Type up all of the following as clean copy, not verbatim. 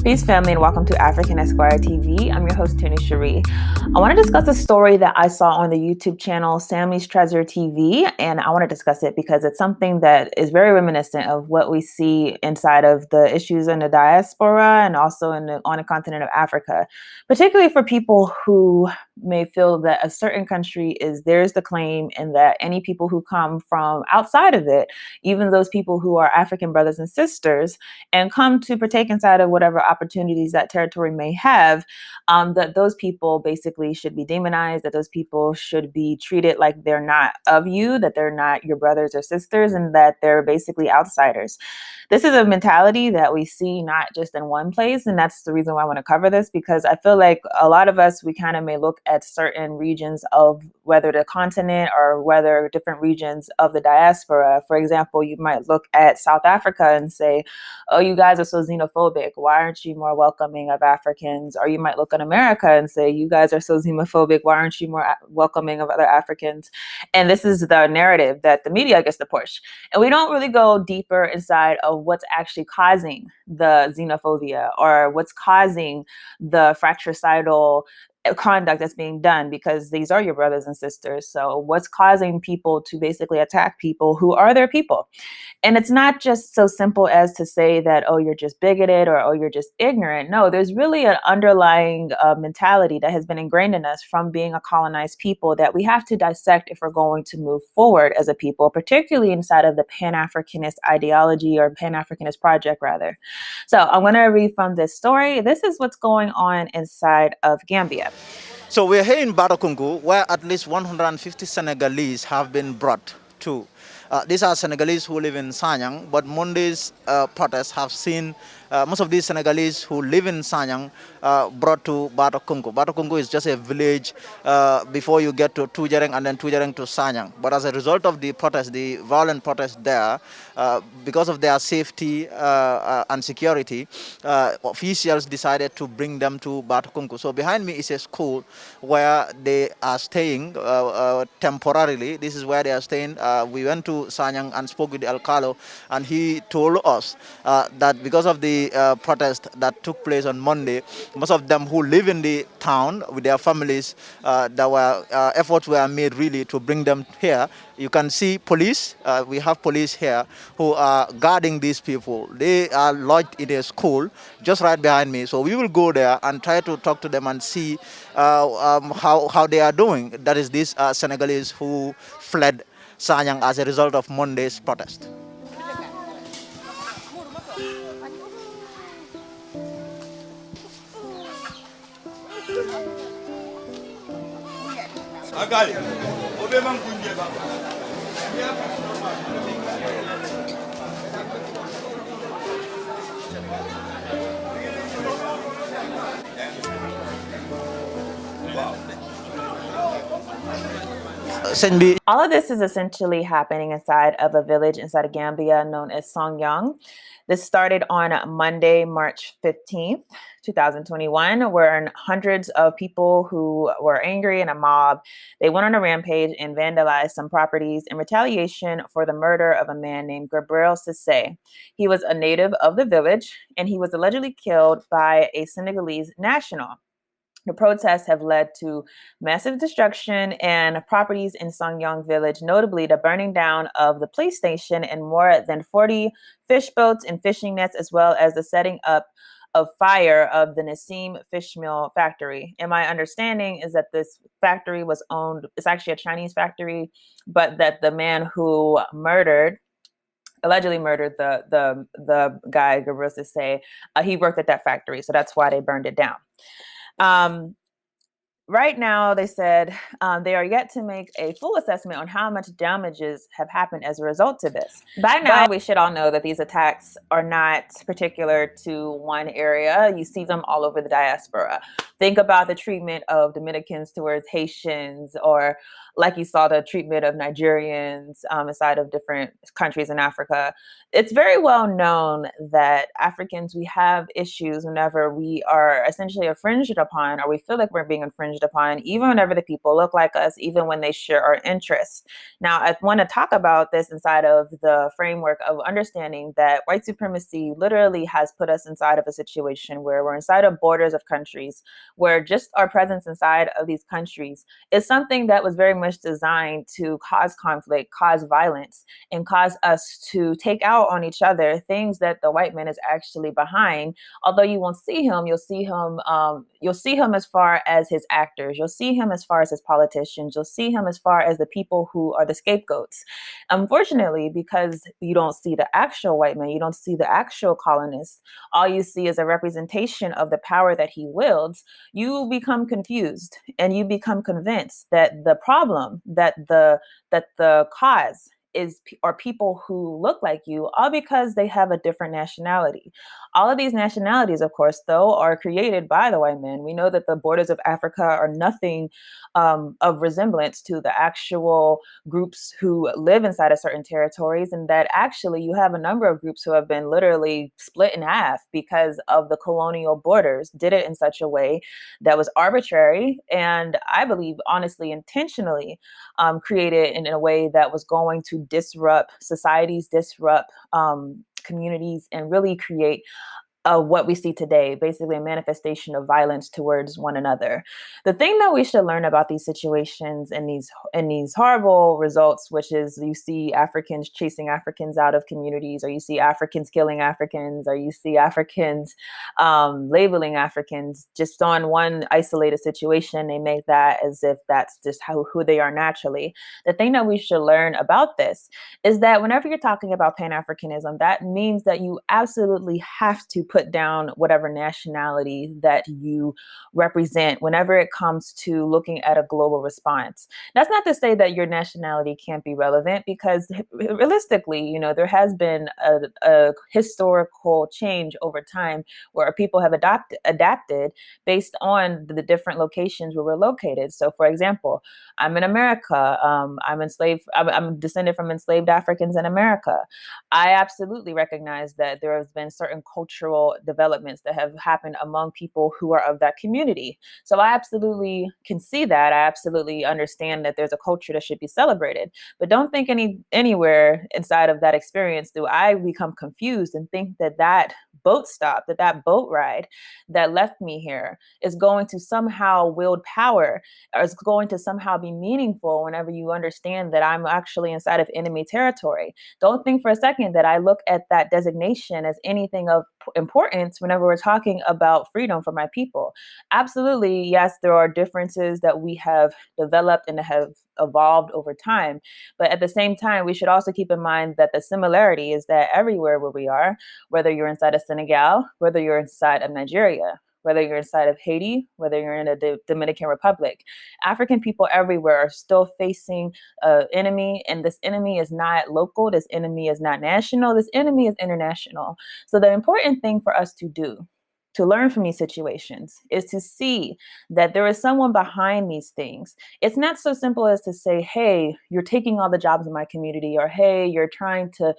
Peace, family, and welcome to African Esquire TV. I'm your host, Tuni Cherie. I want to discuss a story that I saw on the YouTube channel Sammy's Treasure TV, and I want to discuss it because it's something that is very reminiscent of what we see inside of the issues in the diaspora and also on the continent of Africa, particularly for people who may feel that a certain country is theirs to claim and that any people who come from outside of it, even those people who are African brothers and sisters, and come to partake inside of whatever opportunities that territory may have, that those people basically should be demonized, that those people should be treated like they're not of you, that they're not your brothers or sisters, and that they're basically outsiders. This is a mentality that we see not just in one place, and that's the reason why I want to cover this, because I feel like a lot of us, we kind of may look at certain regions of whether the continent or whether different regions of the diaspora. For example, you might look at South Africa and say, oh, you guys are so xenophobic. Why aren't you more welcoming of Africans? Or you might look at America and say, you guys are so xenophobic. Why aren't you more welcoming of other Africans? And this is the narrative that the media gets to push. And we don't really go deeper inside of what's actually causing the xenophobia or what's causing the fratricidal conduct that's being done, because these are your brothers and sisters. So what's causing people to basically attack people who are their people? And it's not just so simple as to say that, oh, you're just bigoted or, oh, you're just ignorant. No, there's really an underlying mentality that has been ingrained in us from being a colonized people that we have to dissect if we're going to move forward as a people, particularly inside of the Pan-Africanist ideology or Pan-Africanist project, rather. So I'm going to read from this story. This is what's going on inside of Gambia. So we're here in Barakungu, where at least 150 Senegalese have been brought to. These are Senegalese who live in Sanyang, but Monday's protests have seen most of these Senegalese who live in Sanyang brought to Barakungu. Barakungu is just a village before you get to Tujereng and then Tujereng to Sanyang. But as a result of the protest, the violent protest there, because of their safety and security, officials decided to bring them to Barakungu. So behind me is a school where they are staying temporarily. This is where they are staying. We went to Sanyang and spoke with the Alcalo, and he told us that because of the protest that took place on Monday, most of them who live in the town with their families, efforts were made really to bring them here. You can see police. We have police here who are guarding these people. They are lodged in a school just right behind me. So we will go there and try to talk to them and see how they are doing. That is these Senegalese who fled Sanyang as a result of Monday's protest. All of this is essentially happening inside of a village inside of Gambia known as Songyang. This started on Monday, March 15th, 2021, where hundreds of people who were angry in a mob, they went on a rampage and vandalized some properties in retaliation for the murder of a man named Gabriel Cissé. He was a native of the village, and he was allegedly killed by a Senegalese national. The protests have led to massive destruction and properties in Songyang village, notably the burning down of the police station and more than 40 fish boats and fishing nets, as well as the setting up of fire of the Nassim fish mill factory. And my understanding is that this factory was owned, it's actually a Chinese factory, but that the man who allegedly murdered the guy, Gabriel Cissé, he worked at that factory. So that's why they burned it down. Right now, they said they are yet to make a full assessment on how much damages have happened as a result of this. By now, we should all know that these attacks are not particular to one area. You see them all over the diaspora. Think about the treatment of Dominicans towards Haitians, or like you saw the treatment of Nigerians inside of different countries in Africa. It's very well known that Africans, we have issues whenever we are essentially infringed upon, or we feel like we're being infringed infringed upon, even whenever the people look like us, even when they share our interests. Now, I want to talk about this inside of the framework of understanding that white supremacy literally has put us inside of a situation where we're inside of borders of countries, where just our presence inside of these countries is something that was very much designed to cause conflict, cause violence, and cause us to take out on each other things that the white man is actually behind. Although you won't see him, you'll see him as far as his actors, you'll see him as far as his politicians, you'll see him as far as the people who are the scapegoats. Unfortunately, because you don't see the actual white man, you don't see the actual colonists, all you see is a representation of the power that he wields, you become confused and you become convinced that the problem, that the cause are people who look like you, all because they have a different nationality. All of these nationalities, of course, though, are created by the white men. We know that the borders of Africa are nothing of resemblance to the actual groups who live inside of certain territories, and that actually you have a number of groups who have been literally split in half because of the colonial borders, did it in such a way that was arbitrary and I believe honestly intentionally created in a way that was going to disrupt societies, disrupt communities, and really create what we see today, basically a manifestation of violence towards one another. The thing that we should learn about these situations and these horrible results, which is you see Africans chasing Africans out of communities, or you see Africans killing Africans, or you see Africans labeling Africans just on one isolated situation, they make that as if that's just who they are naturally. The thing that we should learn about this is that whenever you're talking about Pan-Africanism, that means that you absolutely have to put down whatever nationality that you represent whenever it comes to looking at a global response. That's not to say that your nationality can't be relevant, because realistically, you know, there has been a historical change over time where people have adapted based on the different locations where we're located. So, for example, I'm in America. I'm descended from enslaved Africans in America. I absolutely recognize that there has been certain cultural developments that have happened among people who are of that community. So I absolutely can see that. I absolutely understand that there's a culture that should be celebrated. But don't think anywhere inside of that experience do I become confused and think that that boat stop, that boat ride that left me here is going to somehow wield power, or is going to somehow be meaningful whenever you understand that I'm actually inside of enemy territory. Don't think for a second that I look at that designation as anything of importance whenever we're talking about freedom for my people. Absolutely, yes, there are differences that we have developed and have evolved over time. But at the same time, we should also keep in mind that the similarity is that everywhere where we are, whether you're inside of Senegal, whether you're inside of Nigeria, whether you're inside of Haiti, whether you're in the Dominican Republic, African people everywhere are still facing an enemy, and this enemy is not local, this enemy is not national, this enemy is international. So the important thing for us to do, to learn from these situations, is to see that there is someone behind these things. It's not so simple as to say, hey, you're taking all the jobs in my community, or hey, you're trying to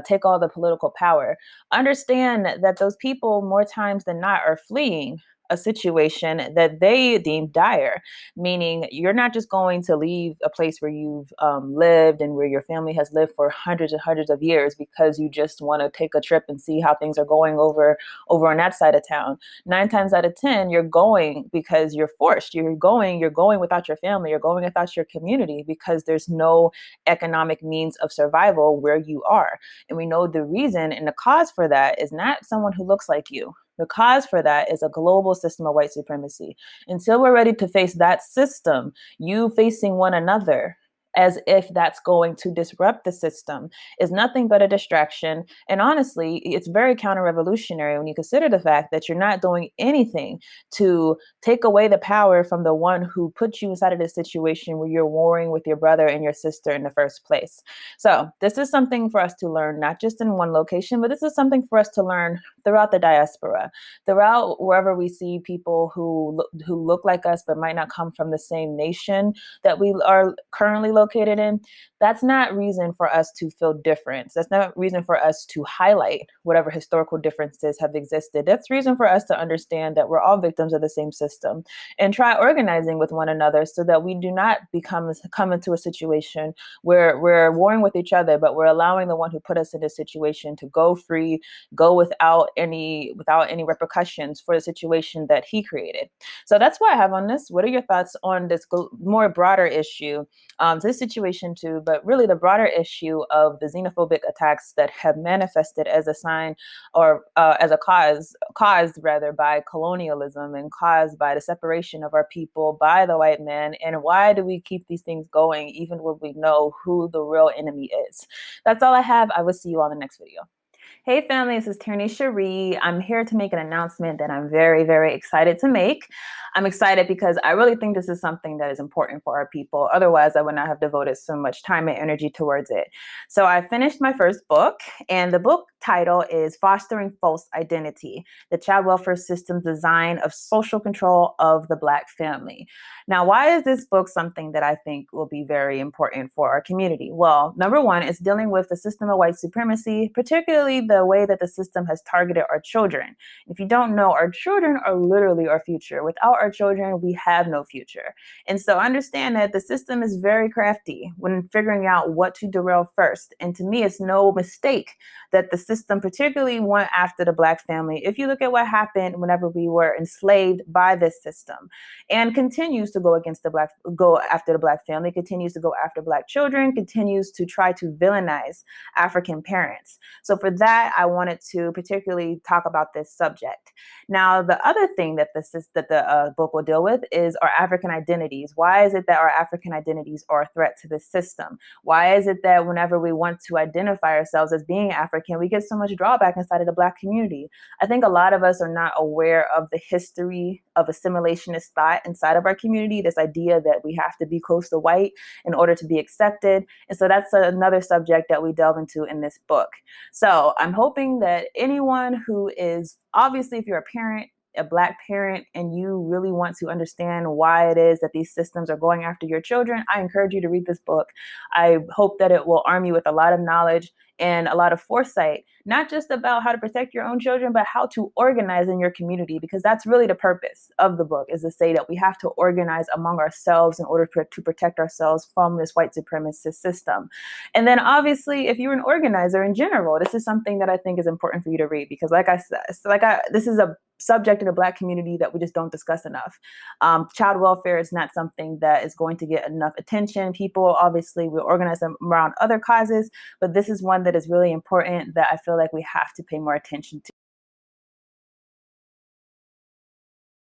take all the political power. Understand that those people more times than not are fleeing a situation that they deem dire, meaning you're not just going to leave a place where you've lived and where your family has lived for hundreds and hundreds of years because you just want to take a trip and see how things are going over on that side of town. 9 times out of 10, you're going because you're forced. You're going without your family. You're going without your community because there's no economic means of survival where you are. And we know the reason and the cause for that is not someone who looks like you. The cause for that is a global system of white supremacy. Until we're ready to face that system, you facing one another as if that's going to disrupt the system is nothing but a distraction. And honestly, it's very counter-revolutionary when you consider the fact that you're not doing anything to take away the power from the one who put you inside of this situation where you're warring with your brother and your sister in the first place. So this is something for us to learn, not just in one location, but this is something for us to learn throughout the diaspora, throughout wherever we see people who look like us but might not come from the same nation that we are currently located in. That's not reason for us to feel difference. That's not reason for us to highlight whatever historical differences have existed. That's reason for us to understand that we're all victims of the same system and try organizing with one another so that we do not come into a situation where we're warring with each other, but we're allowing the one who put us in this situation to go free, go without any repercussions for the situation that he created. So that's what I have on this. What are your thoughts on this more broader issue? This situation too, but really the broader issue of the xenophobic attacks that have manifested as a sign or as a caused rather by colonialism and caused by the separation of our people by the white man. And why do we keep these things going even when we know who the real enemy is? That's all I have. I will see you on the next video. Hey family, this is Tierney Cherie. I'm here to make an announcement that I'm very, very excited to make. I'm excited because I really think this is something that is important for our people. Otherwise, I would not have devoted so much time and energy towards it. So I finished my first book, and the book title is Fostering False Identity, the Child Welfare System's Design of Social Control of the Black Family. Now, why is this book something that I think will be very important for our community? Well, number one, it's dealing with the system of white supremacy, particularly the way that the system has targeted our children. If you don't know, our children are literally our future. Without our children, we have no future. And so understand that the system is very crafty when figuring out what to derail first. And to me, it's no mistake that the system particularly went after the Black family. If you look at what happened whenever we were enslaved by this system, and continues to go after the Black family, continues to go after Black children, continues to try to villainize African parents. So for that, I wanted to particularly talk about this subject. Now, the other thing that the book will deal with is our African identities. Why is it that our African identities are a threat to this system? Why is it that whenever we want to identify ourselves as being African, we get so much drawback inside of the Black community? I think a lot of us are not aware of the history of assimilationist thought inside of our community, this idea that we have to be close to white in order to be accepted. And so that's another subject that we delve into in this book. So I'm hoping that anyone who is, obviously, if you're a parent, a Black parent, and you really want to understand why it is that these systems are going after your children, I encourage you to read this book. I hope that it will arm you with a lot of knowledge and a lot of foresight, not just about how to protect your own children, but how to organize in your community, because that's really the purpose of the book, is to say that we have to organize among ourselves in order to protect ourselves from this white supremacist system. And then obviously, if you're an organizer in general, this is something that I think is important for you to read, because like I said, this is a subject in the Black community that we just don't discuss enough. Child welfare is not something that is going to get enough attention. People, obviously, we organize them around other causes, but this is one that is really important that I feel like we have to pay more attention to.